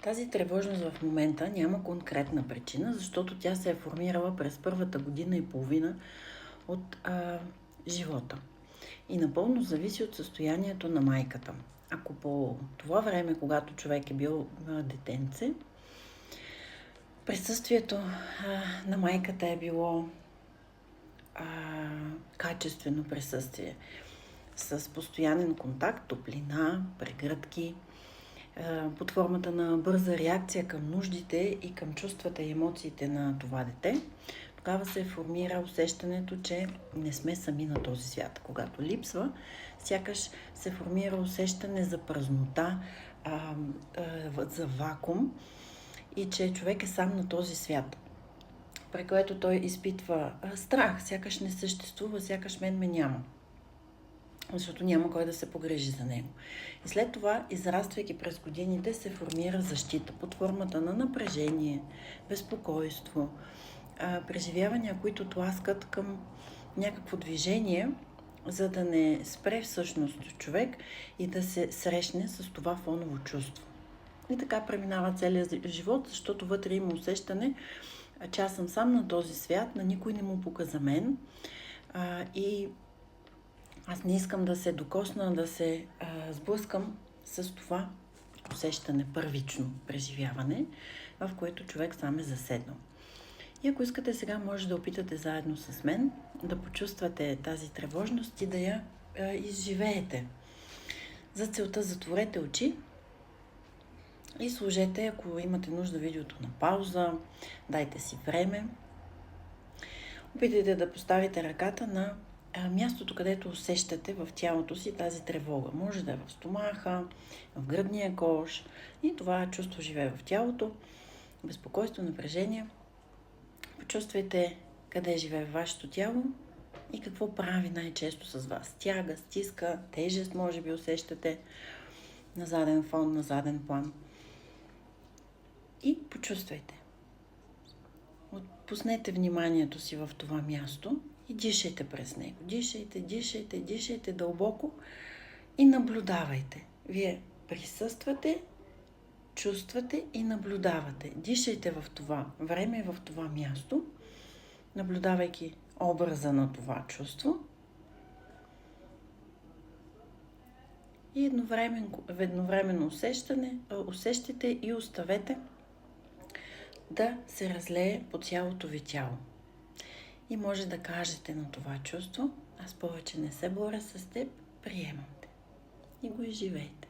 Тази тревожност в момента няма конкретна причина, защото тя се е формирала през първата година и половина от живота. И напълно зависи от състоянието на майката. Ако по това време, когато човек е бил детенце, присъствието на майката е било качествено присъствие, с постоянен контакт, топлина, прегръдки, под формата на бърза реакция към нуждите и към чувствата и емоциите на това дете, тогава се формира усещането, че не сме сами на този свят. Когато липсва, сякаш се формира усещане за празнота, за вакуум и че човек е сам на този свят, при което той изпитва страх, сякаш не съществува, сякаш мен ме няма, защото няма кой да се погрижи за него. И след това, израствайки през годините, се формира защита под формата на напрежение, безпокойство, преживявания, които тласкат към някакво движение, за да не спре всъщност човек и да се срещне с това фоново чувство. И така преминава целият живот, защото вътре има усещане, че аз съм сам на този свят, на никой не му пука за мен и аз не искам да се докосна, да се сблъскам с това усещане, първично преживяване, в което човек сам е заседнал. И ако искате сега, може да опитате заедно с мен да почувствате тази тревожност и да я изживеете. За целта затворете очи и сложете, ако имате нужда, видеото на пауза, дайте си време. Опитайте да поставите ръката на мястото, където усещате в тялото си тази тревога. Може да е в стомаха, в гръдния кош и това чувство живее в тялото. Безпокойство, напрежение. Почувствайте къде живее вашето тяло и какво прави най-често с вас. Тяга, стиска, тежест може би усещате на заден фон, на заден план. И почувствайте. Отпуснете вниманието си в това място и дишайте през него. Дишайте дълбоко и наблюдавайте. Вие присъствате, чувствате и наблюдавате. Дишайте в това време и в това място, наблюдавайки образа на това чувство. И едновременно усещате и оставете да се разлее по цялото ви тяло. И може да кажете на това чувство: аз повече не се боря с теб, приемам те. И го изживейте.